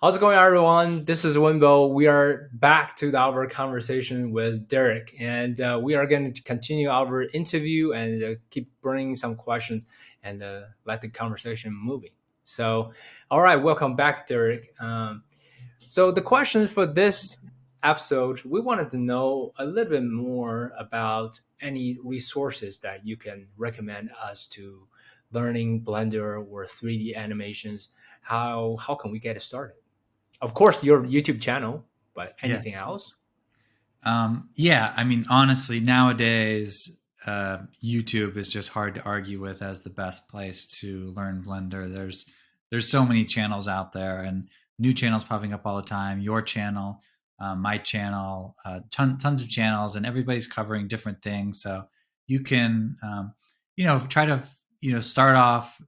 How's it going, everyone? This is Wenbo. We are back to our conversation with Derek, and we are going to continue our interview and keep bringing some questions and let the conversation moving. So, all right, welcome back, Derek. So the question for this episode, we wanted to know a little bit more about any resources that you can recommend us to learning Blender or 3D animations. How can we get it started? Of course, your YouTube channel, but anything Yes. else? Yeah. I mean, honestly, nowadays, YouTube is just hard to argue with as the best place to learn Blender. There's so many channels out there, and new channels popping up all the time. Your channel, my channel, tons of channels, and everybody's covering different things. So you can, try to start off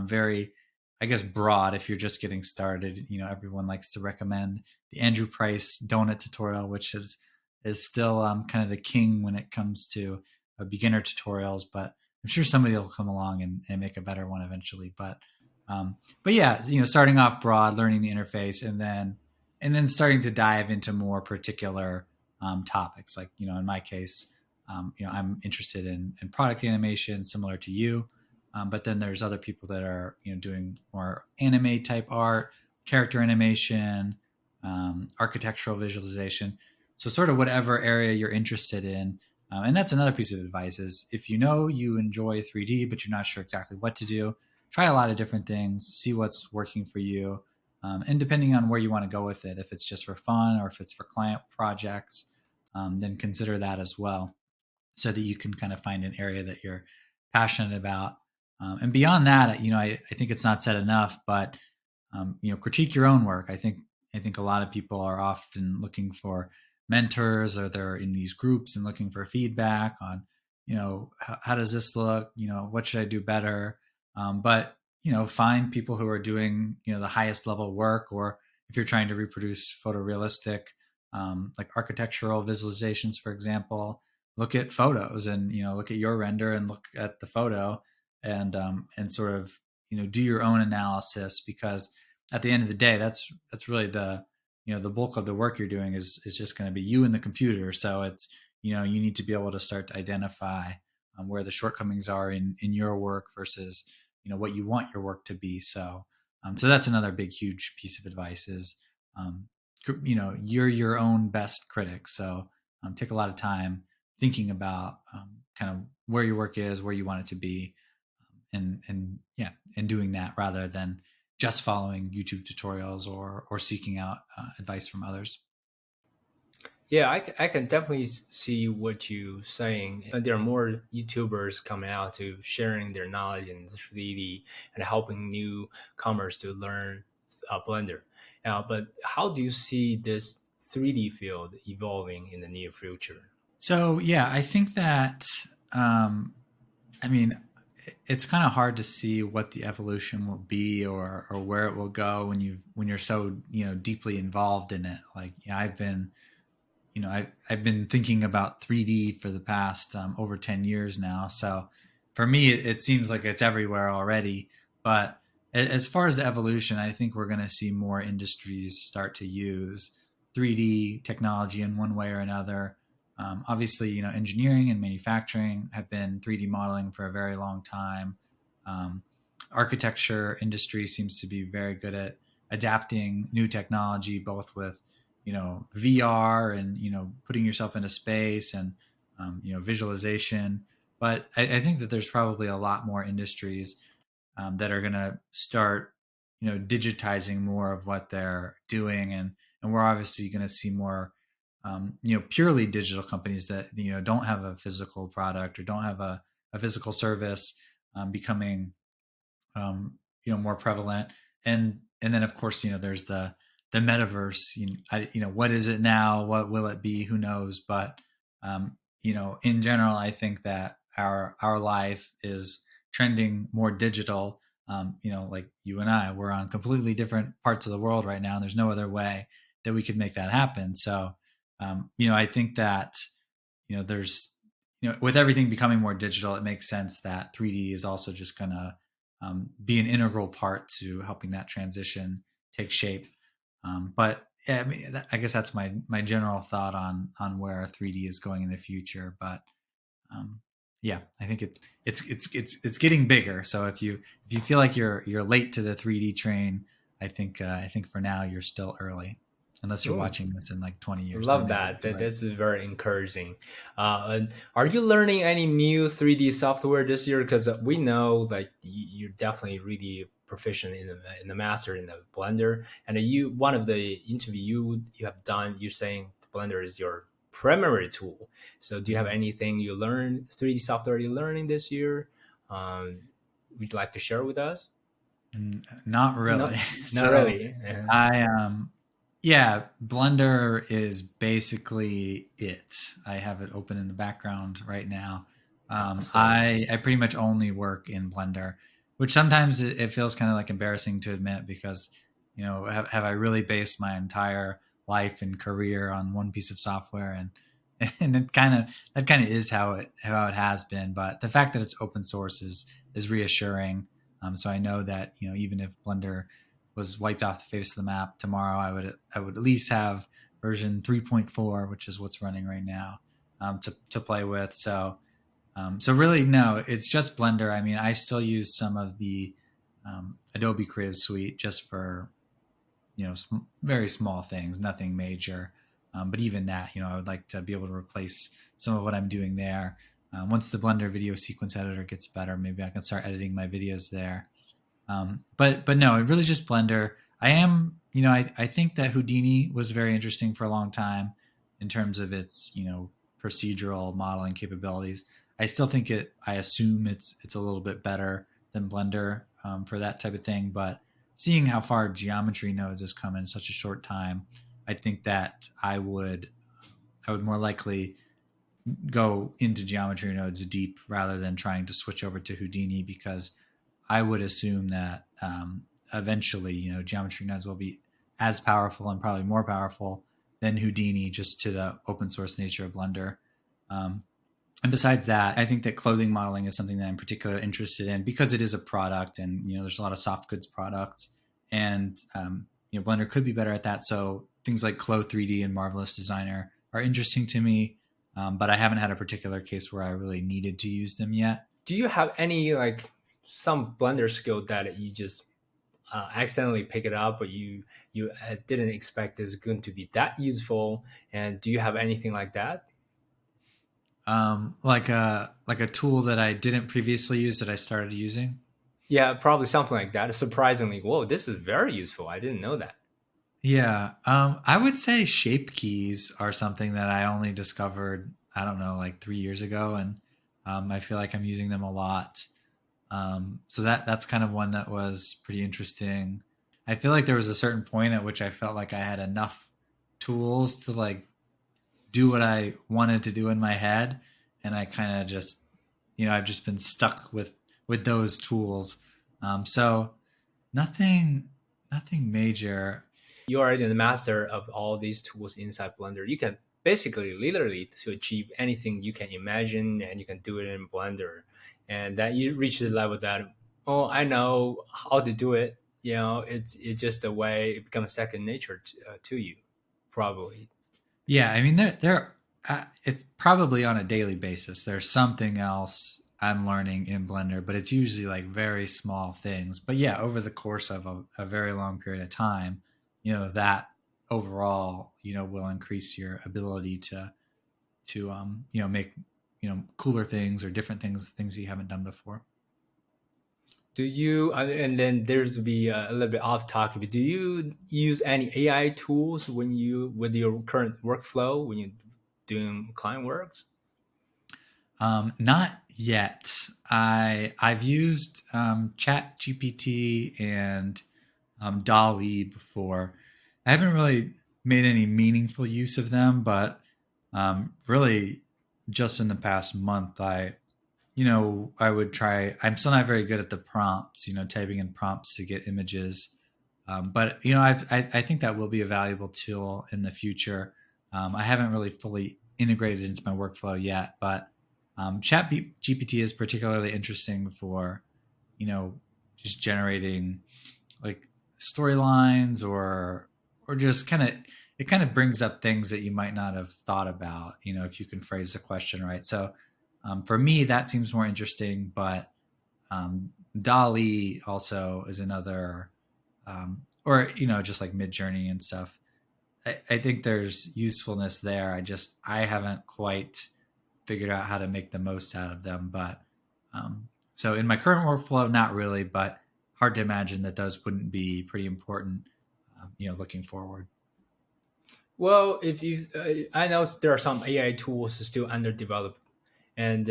very, I guess, broad if you're just getting started. Everyone likes to recommend the Andrew Price donut tutorial, which is still kind of the king when it comes to beginner tutorials. But I'm sure somebody will come along and make a better one eventually. But yeah, starting off broad, learning the interface, and then starting to dive into more particular topics. Like in my case, I'm interested in product animation, similar to you. But then there's other people that are doing more anime type art, character animation, architectural visualization. So sort of whatever area you're interested in. And that's another piece of advice is if you know you enjoy 3D, but you're not sure exactly what to do, try a lot of different things, see what's working for you. And depending on where you want to go with it, if it's just for fun or if it's for client projects, then consider that as well so that you can kind of find an area that you're passionate about. And beyond that, I think it's not said enough, but critique your own work. I think a lot of people are often looking for mentors, or they're in these groups and looking for feedback on, how does this look? What should I do better? But find people who are doing the highest level work, or if you're trying to reproduce photorealistic, like architectural visualizations, for example, look at photos and look at your render and look at the photo and sort of do your own analysis, because at the end of the day, that's really the bulk of the work you're doing is just going to be you and the computer. So it's you need to be able to start to identify where the shortcomings are in your work versus what you want your work to be. So that's another big huge piece of advice is um, you're your own best critic. So take a lot of time thinking about kind of where your work is, where you want it to be, and yeah, and doing that rather than just following YouTube tutorials or seeking out advice from others. Yeah, I can definitely see what you're saying. There are more YouTubers coming out to sharing their knowledge in 3D and helping newcomers to learn Blender. But how do you see this 3D field evolving in the near future? So yeah, I think that um, I mean it's kind of hard to see what the evolution will be or where it will go when you're so deeply involved in it. Like I've been thinking about 3D for the past over 10 years now. So for me, it seems like it's everywhere already. But as far as the evolution, I think we're going to see more industries start to use 3D technology in one way or another. Obviously, engineering and manufacturing have been 3D modeling for a very long time. Um, Architecture industry seems to be very good at adapting new technology, both with VR and putting yourself into space and visualization. But I think that there's probably a lot more industries that are going to start digitizing more of what they're doing, and we're obviously going to see more purely digital companies that don't have a physical product or don't have a physical service becoming more prevalent. And then of course there's the metaverse. What is it now, what will it be, who knows? But in general, I think that our life is trending more digital. Like you and I, we're on completely different parts of the world right now, and there's no other way that we could make that happen. So I think that there's with everything becoming more digital, it makes sense that 3D is also just going to be an integral part to helping that transition take shape. But yeah, I mean, I guess that's my general thought on where 3D is going in the future. But um, yeah, I think it's getting bigger. So if you feel like you're late to the 3D train, I think for now you're still early, unless you're Ooh, watching this in like 20 years, then love maybe that. that's right. This is very encouraging. And are you learning any new 3D software this year? Because we know like you're definitely really proficient in the master in the Blender. And you one of the interview you have done, you're saying Blender is your primary tool. So do you have Mhm. anything you learned 3D software you're learning this year? Um, would you like to share with us? Not No, really. not So really. I yeah, Blender is basically it. I have it open in the background right now. Awesome. I pretty much only work in Blender, which sometimes it feels kind of like embarrassing to admit because have I really based my entire life and career on one piece of software and it kind of that kind of is how it has been. But the fact that it's open source is reassuring. So I know that even if Blender was wiped off the face of the map tomorrow, I would at least have version 3.4, which is what's running right now, to play with. So really, no, it's just Blender. I mean, I still use some of the Adobe Creative Suite just for very small things, nothing major. But even that, I would like to be able to replace some of what I'm doing there. Once the Blender video sequence editor gets better, maybe I can start editing my videos there. But no, it really just Blender. I think that Houdini was very interesting for a long time in terms of its procedural modeling capabilities. I still think I assume it's a little bit better than Blender for that type of thing. But seeing how far geometry nodes has come in such a short time, I think that I would more likely go into geometry nodes deep rather than trying to switch over to Houdini because I would assume that eventually, geometry nodes will be as powerful and probably more powerful than Houdini, just to the open source nature of Blender. Um, and besides that, I think that clothing modeling is something that I'm particularly interested in because it is a product, and there's a lot of soft goods products, and Blender could be better at that. So things like Clo 3D and Marvelous Designer are interesting to me, but I haven't had a particular case where I really needed to use them yet. Do you have any like some Blender skill that you just accidentally pick it up, but you didn't expect is going to be that useful? And do you have anything like that? Like a tool that I didn't previously use that I started using. Yeah, probably something like that. Surprisingly, whoa, this is very useful. I didn't know that. Yeah, I would say shape keys are something that I only discovered, I don't know, like 3 years ago, and I feel like I'm using them a lot. So that's kind of one that was pretty interesting. I feel like there was a certain point at which I felt like I had enough tools to like do what I wanted to do in my head, and I kind of just, I've just been stuck with those tools. So nothing, nothing major. You are the master of all these tools inside Blender. You can basically, literally, to achieve anything you can imagine, and you can do it in Blender. And that you reach the level that, oh, I know how to do it. It's just the way it becomes second nature to you, probably. Yeah, I mean, it's probably on a daily basis. There's something else I'm learning in Blender, but it's usually like very small things. But yeah, over the course of a very long period of time, that overall, will increase your ability to make cooler things or different things you haven't done before. Do you, and then there's be a little bit off topic, but do you use any AI tools with your current workflow when you're doing client works? Not yet. I've used Chat GPT and Dolly before. I haven't really made any meaningful use of them, but really just in the past month, I would try. I'm still not very good at the prompts, typing in prompts to get images. But I think that will be a valuable tool in the future. I haven't really fully integrated into my workflow yet, but Chat GPT is particularly interesting for just generating like storylines or or just kind of, it kind of brings up things that you might not have thought about, if you can phrase the question right. So for me, that seems more interesting, but Dali also is another, or, just like Mid Journey and stuff. I think there's usefulness there. I haven't quite figured out how to make the most out of them. But so in my current workflow, not really, but hard to imagine that those wouldn't be pretty important, looking forward. Well, if you, I know there are some AI tools still under development, and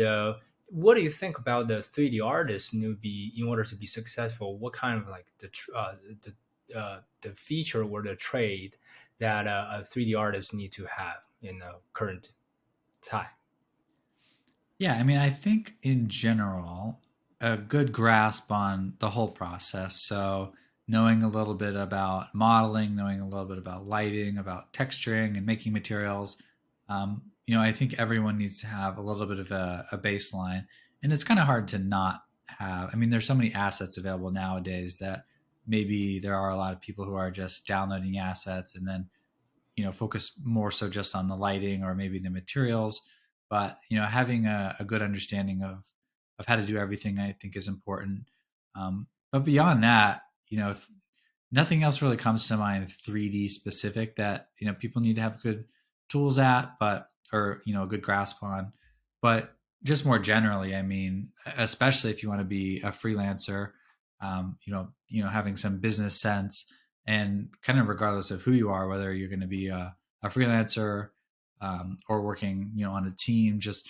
what do you think about the 3D artist newbie in order to be successful? What kind of like the feature or the trade that a 3D artist need to have in the current time? Yeah, I mean, I think in general, a good grasp on the whole process. So, knowing a little bit about modeling, knowing a little bit about lighting, about texturing and making materials. I think everyone needs to have a little bit of a baseline. And it's kind of hard to not have. I mean, there's so many assets available nowadays that maybe there are a lot of people who are just downloading assets and then focus more so just on the lighting or maybe the materials. But having a good understanding of how to do everything, I think, is important. But beyond that, nothing else really comes to mind 3D specific that people need to have good tools at, but or a good grasp on. But just more generally, I mean, especially if you want to be a freelancer, having some business sense, and kind of regardless of who you are, whether you're going to be a freelancer, or working on a team, just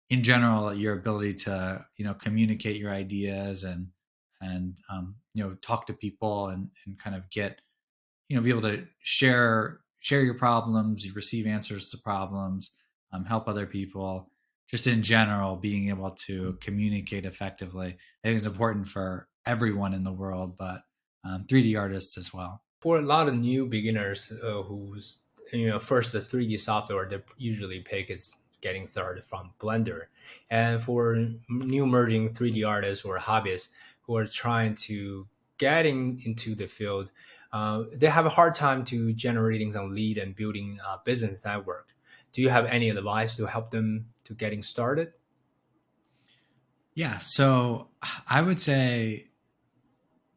in general, your ability to communicate your ideas and talk to people and kind of get be able to share your problems, you receive answers to problems, help other people. Just in general, being able to communicate effectively, I think is important for everyone in the world, but 3D artists as well. For a lot of new beginners who's first the 3D software they usually pick is getting started from Blender, and for new emerging 3D artists or hobbyists who are trying to getting into the field, they have a hard time to generating some lead and building a business network. Do you have any advice to help them to getting started? Yeah, so I would say,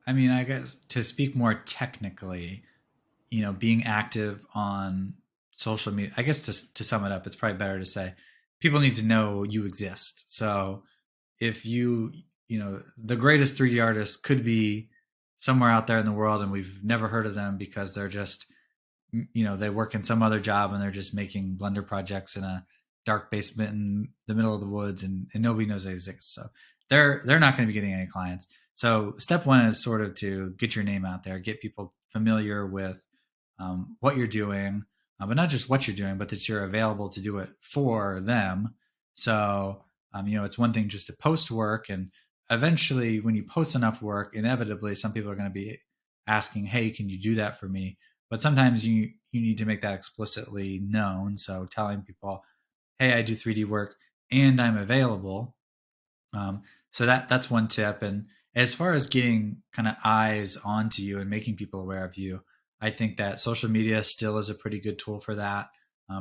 I mean, I guess to speak more technically, being active on social media, I guess to sum it up, it's probably better to say people need to know you exist. So if the greatest 3D artist could be somewhere out there in the world and we've never heard of them because they're just, they work in some other job and they're just making Blender projects in a dark basement in the middle of the woods, and nobody knows they exist. So they're not going to be getting any clients. So step one is sort of to get your name out there, get people familiar with what you're doing, but not just what you're doing, but that you're available to do it for them. So, it's one thing just to post work, and eventually, when you post enough work, inevitably, some people are going to be asking, "Hey, can you do that for me?" But sometimes you need to make that explicitly known. So, telling people, "Hey, I do 3D work and I'm available." So that's one tip. And as far as getting kind of eyes onto you and making people aware of you, I think that social media still is a pretty good tool for that.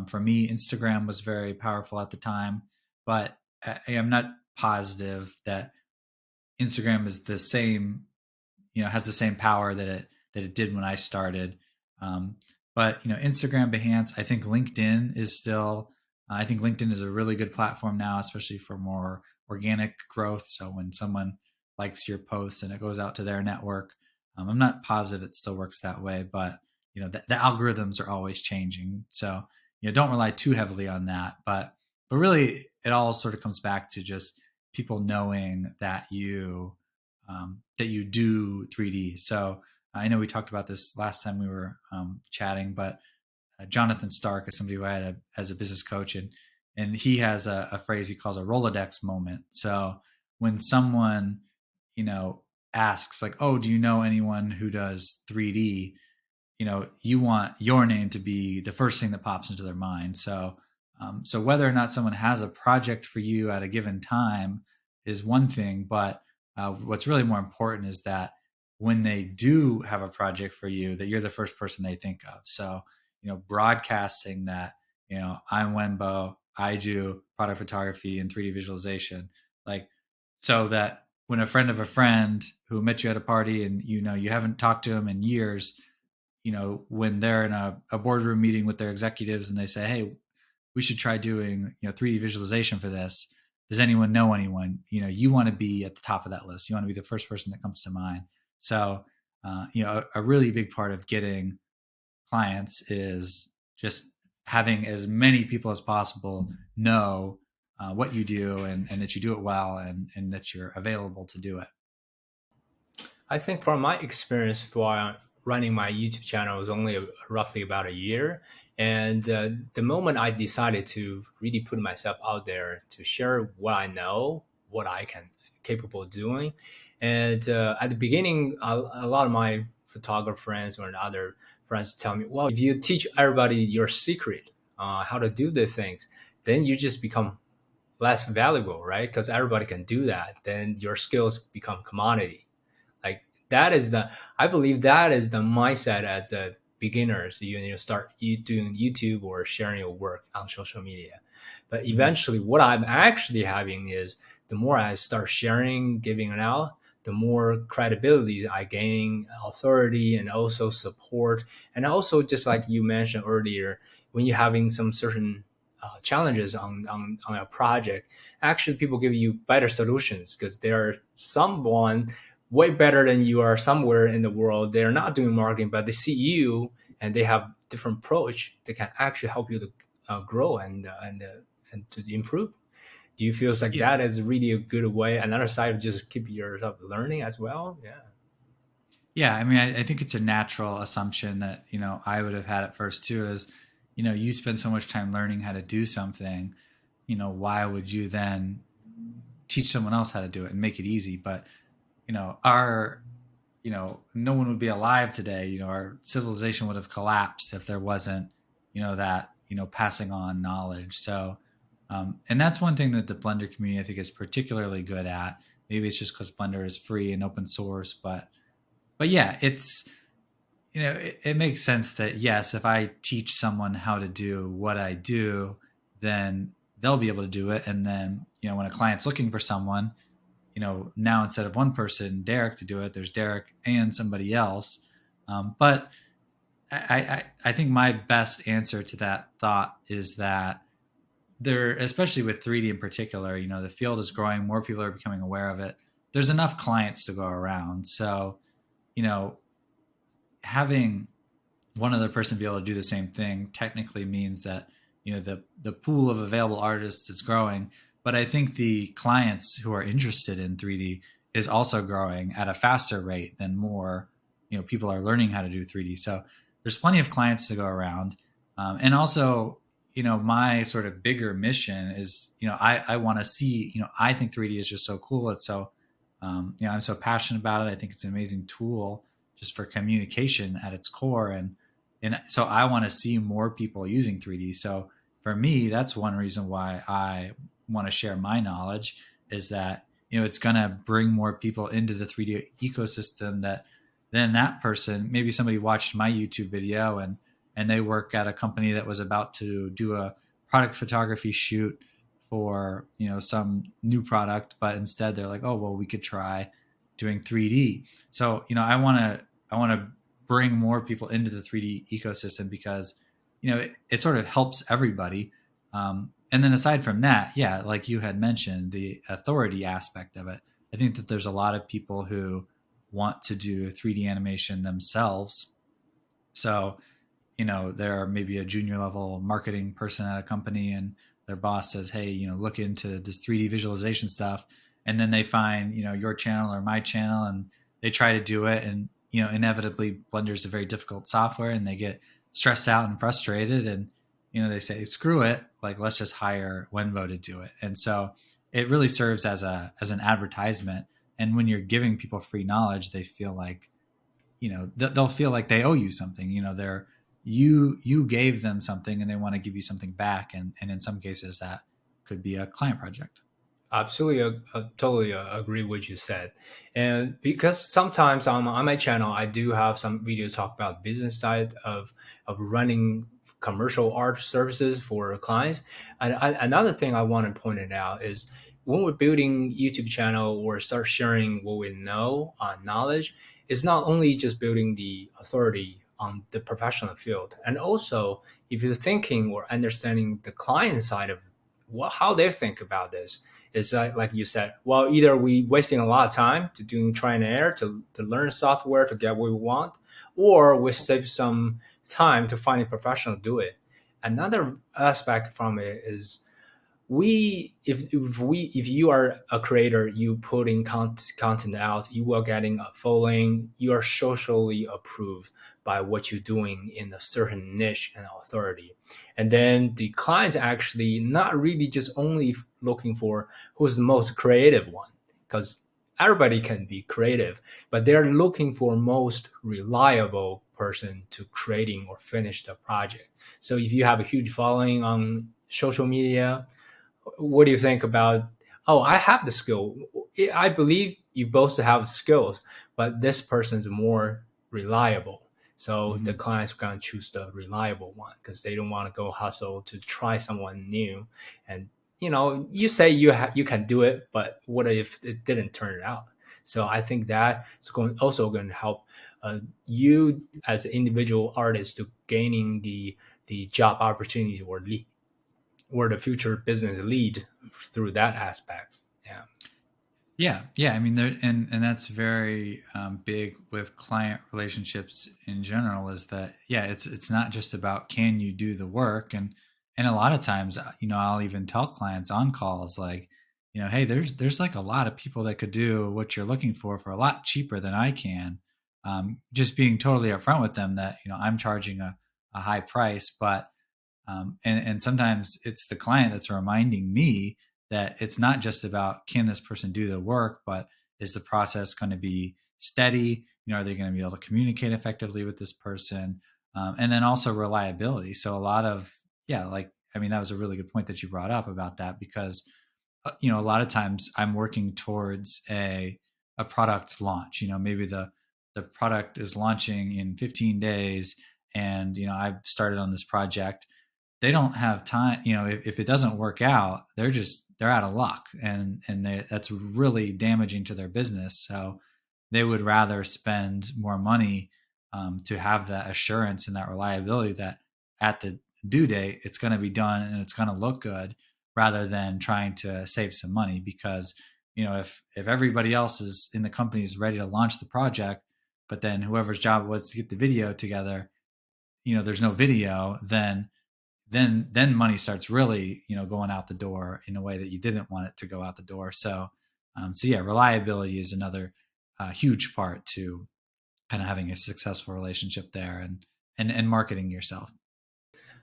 For me, Instagram was very powerful at the time, but I am not positive that Instagram is the same, has the same power that it did when I started. Um, but Instagram, Behance, I think LinkedIn is still. I think LinkedIn is a really good platform now, especially for more organic growth. So when someone likes your post and it goes out to their network, I'm not positive it still works that way, but the algorithms are always changing. So don't rely too heavily on that. But really, it all sort of comes back to just people knowing that you do 3D. So I know we talked about this last time we were chatting, but Jonathan Stark is somebody who I had as a business coach, and he has a phrase he calls a Rolodex moment. So when someone asks like, "Oh, do you know anyone who does 3D?" You want your name to be the first thing that pops into their mind. So whether or not someone has a project for you at a given time is one thing, but what's really more important is that when they do have a project for you, that you're the first person they think of. So, broadcasting that, I'm Wenbo, I do product photography and 3D visualization, like, so that when a friend of a friend who met you at a party and you haven't talked to them in years, when they're in a boardroom meeting with their executives and they say, hey, we should try doing 3D visualization for this. Does anyone know anyone? You want to be at the top of that list. You want to be the first person that comes to mind. So, a really big part of getting clients is just having as many people as possible know what you do, and that you do it well, and that you're available to do it. I think from my experience for running my YouTube channel was only roughly about a year. And the moment I decided to really put myself out there to share what I know, what I can capable of doing, and at the beginning, a lot of my photographer friends or other friends tell me, "Well, if you teach everybody your secret, how to do these things, then you just become less valuable, right? Because everybody can do that. Then your skills become commodity." Like that is the I believe that is the mindset as a beginner. So you start doing YouTube or sharing your work on social media. But Mhm. eventually what I'm actually having is the more I start sharing, giving it out, the more credibility I gain, authority and also support. And also just like you mentioned earlier, when you're having some certain challenges on a project, actually people give you better solutions because they're someone way better than you are somewhere in the world. They're not doing marketing, but they see you and they have different approach. They can actually help you to grow and to improve. Do you feel like Yeah. that is really a good way? Another side of just keep yourself learning as well. Yeah. Yeah, I mean, I think it's a natural assumption that I would have had at first too. Is you spend so much time learning how to do something, why would you then teach someone else how to do it and make it easy? But our no one would be alive today. Our civilization would have collapsed if there wasn't that passing on knowledge. So, and that's one thing that the Blender community I think is particularly good at. Maybe it's just because Blender is free and open source, but yeah, it's it makes sense that yes, if I teach someone how to do what I do, then they'll be able to do it. And then when a client's looking for someone, now instead of one person, Derek, to do it, there's Derek and somebody else. But I think my best answer to that thought is that there, especially with 3D in particular, the field is growing, more people are becoming aware of it. There's enough clients to go around. So, you know, having one other person be able to do the same thing technically means that the pool of available artists is growing, but I think the clients who are interested in 3D is also growing at a faster rate than more people are learning how to do 3D. So there's plenty of clients to go around, and also my sort of bigger mission is I want to see I think 3D is just so cool. It's so I'm so passionate about it. I think it's an amazing tool just for communication at its core, and so I want to see more people using 3D. So for me, that's one reason why I want to share my knowledge, is that it's going to bring more people into the 3D ecosystem. That then that person, maybe somebody watched my YouTube video and they work at a company that was about to do a product photography shoot for some new product, but instead they're like, oh well, we could try doing 3D. So I want to bring more people into the 3D ecosystem, because it sort of helps everybody. And then aside from that, yeah, like you had mentioned, the authority aspect of it, I think that there's a lot of people who want to do 3D animation themselves. So they're maybe a junior level marketing person at a company, and their boss says, hey, look into this 3D visualization stuff. And then they find, your channel or my channel, and they try to do it. And, inevitably Blender is a very difficult software, and they get stressed out and frustrated. And, they say, screw it. Like, let's just hire Wenbo to do it. And so it really serves as an advertisement. And when you're giving people free knowledge, they feel like, they'll feel like they owe you something. They're you gave them something, and they want to give you something back, and in some cases that could be a client project. Absolutely, totally agree with what you said. And because sometimes on my channel, I do have some videos talk about business side of running commercial art services for clients. And another thing I want to point it out is when we're building YouTube channel or start sharing what we know on knowledge, it's not only just building the authority on the professional field, and also if you're thinking or understanding the client side of how they think about this. It's like you said, well, either we wasting a lot of time to doing try and error to learn software to get what we want, or we save some time to find a professional to do it. Another aspect from it is we if you are a creator, you putting content out, you are getting a following, you are socially approved by what you're doing in a certain niche and authority. And then the clients actually not really just only looking for who's the most creative one, because everybody can be creative, but they're looking for most reliable person to creating or finish the project. So if you have a huge following on social media, what do you think about, oh, I have the skill, I believe you both have skills, but this person's more reliable, so the Mhm. clients are going to choose the reliable one because they don't want to go hustle to try someone new. And you say you can do it, but what if it didn't turn out? So I think that it's going to help you as an individual artist to gaining the job opportunity or the future business lead through that aspect. Yeah. Yeah, yeah. I mean, there and that's very big with client relationships in general. Is that yeah? It's not just about can you do the work, and a lot of times, I'll even tell clients on calls like, hey, there's like a lot of people that could do what you're looking for a lot cheaper than I can. Just being totally upfront with them that I'm charging a high price, but and sometimes it's the client that's reminding me that it's not just about can this person do the work, but is the process going to be steady? Are they going to be able to communicate effectively with this person? And then also reliability. So a lot of, yeah, like, I mean, that was a really good point that you brought up about that because, a lot of times I'm working towards a product launch. Maybe the product is launching in 15 days and, I've started on this project. They don't have time. If it doesn't work out, they're out of luck, and that's really damaging to their business. So they would rather spend more money to have that assurance and that reliability that at the due date it's going to be done and it's going to look good, rather than trying to save some money. Because if everybody else is in the company is ready to launch the project, but then whoever's job was to get the video together, there's no video, then money starts really going out the door in a way that you didn't want it to go out the door. So yeah, reliability is another huge part to kind of having a successful relationship there, and marketing yourself.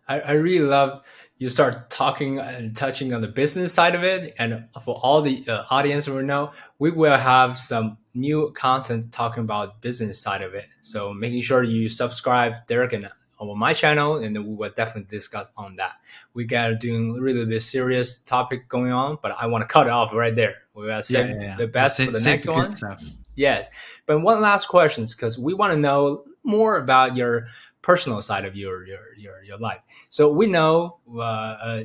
I really love you start talking and touching on the business side of it. And for all the audience we know, we will have some new content talking about business side of it. So making sure you subscribe, Derek, and on my channel, and then we will definitely discuss on that. We got doing really this serious topic going on, but I want to cut it off right there. We will Yeah, save yeah, yeah. the Just best for the save next the good one. stuff. Yes. But one last question, because we want to know more about your personal side of your life. So we know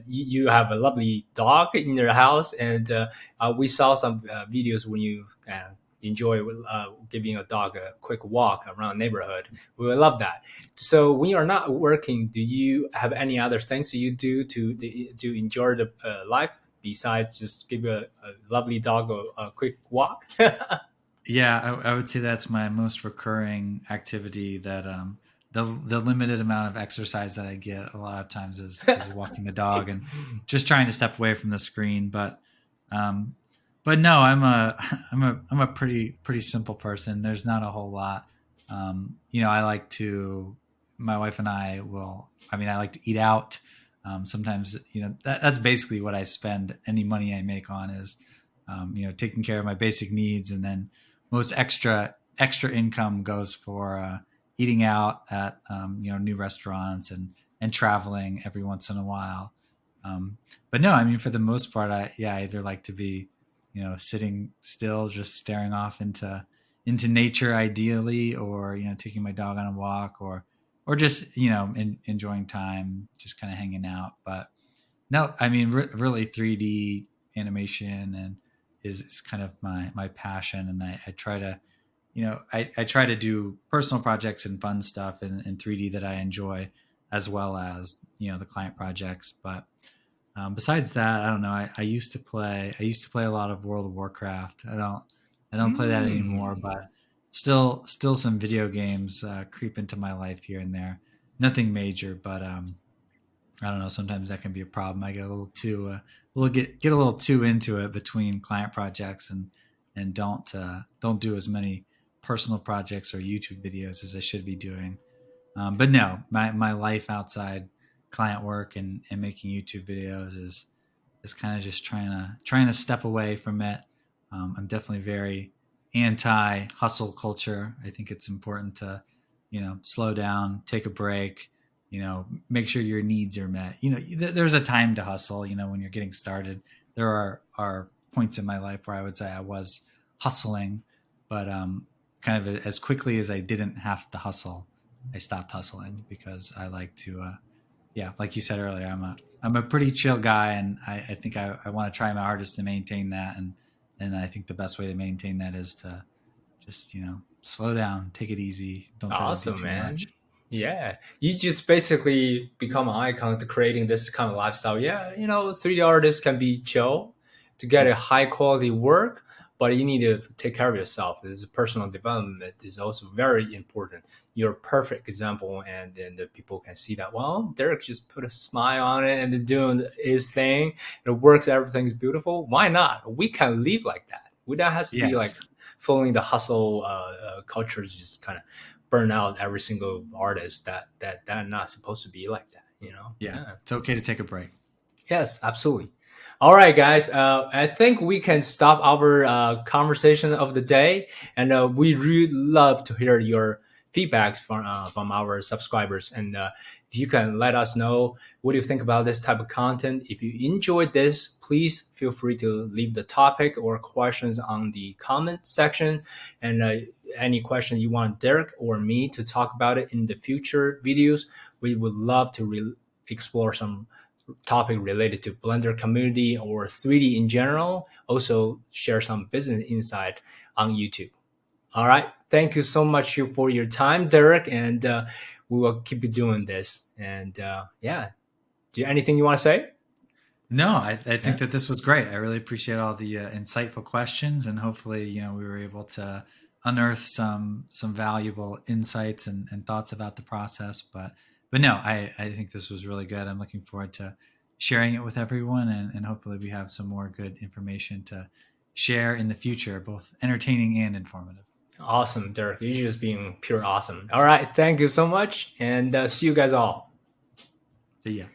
you have a lovely dog in your house, and we saw some videos when you enjoy giving a dog a quick walk around the neighborhood. We would love that. So when you're not working, do you have any other things you do to enjoy the life besides just give a lovely dog a quick walk? Yeah, I would say that's my most recurring activity. That the limited amount of exercise that I get a lot of times is walking the dog and just trying to step away from the screen. Um, but no, I'm a pretty simple person. There's not a whole lot. I like to. My wife and I will. I mean, I like to eat out. Sometimes, that's basically what I spend any money I make on is, taking care of my basic needs, and then most extra income goes for eating out at new restaurants and traveling every once in a while. But no, I mean, for the most part, I either like to be, sitting still, just staring off into nature, ideally, or taking my dog on a walk, or just enjoying time, just kind of hanging out. But no, I mean, really, 3D animation and is kind of my passion, and I try to I try to do personal projects and fun stuff in 3D that I enjoy, as well as the client projects. But besides that, I don't know. I used to play. I used to play a lot of World of Warcraft. I don't play that anymore. Mm. But still some video games creep into my life here and there. Nothing major, but I don't know. Sometimes that can be a problem. I get a little too, get a little too into it between client projects, and don't do as many personal projects or YouTube videos as I should be doing. But no, my life outside client work and making YouTube videos is kind of just trying to step away from it. I'm definitely very anti hustle culture. I think it's important to slow down, take a break, make sure your needs are met. There's a time to hustle. When you're getting started, there are points in my life where I would say I was hustling, but kind of as quickly as I didn't have to hustle, I stopped hustling, because I like to, like you said earlier, I'm a pretty chill guy, and I think I want to try my hardest to maintain that, and I think the best way to maintain that is to just slow down, take it easy, don't try to do Awesome, too man. much. Yeah, you just basically become an icon to creating this kind of lifestyle. Yeah, 3D artists can be chill to get a Yeah, high quality work, but you need to take care of yourself. This personal development is also very important. You're a perfect example, and then the people can see that. Well, Derek just put a smile on it and doing his thing. It works. Everything's beautiful. Why not? We can live like that. We don't have to be like yes, following the hustle culture, just kind of burn out every single artist that not supposed to be like that. yeah. Yeah. It's okay to take a break. Yes, absolutely. All right, guys. I think we can stop our conversation of the day, and we really love to hear your feedback from our subscribers. And if you can let us know what you think about this type of content. If you enjoyed this, please feel free to leave the topic or questions on the comment section. And any question you want Derek or me to talk about it in the future videos, we would love to explore some topic related to Blender community or 3D in general. Also share some business insight on YouTube. All right. Thank you so much for your time, Derek, and we will keep doing this. And yeah, do you anything you want to say? No, I think Yeah. that this was great. I really appreciate all the insightful questions, and hopefully, we were able to unearth some valuable insights and thoughts about the process. But no, I think this was really good. I'm looking forward to sharing it with everyone, and hopefully, we have some more good information to share in the future, both entertaining and informative. Awesome, Derek. You're just being pure awesome. All right. Thank you so much, and see you guys all. So yeah.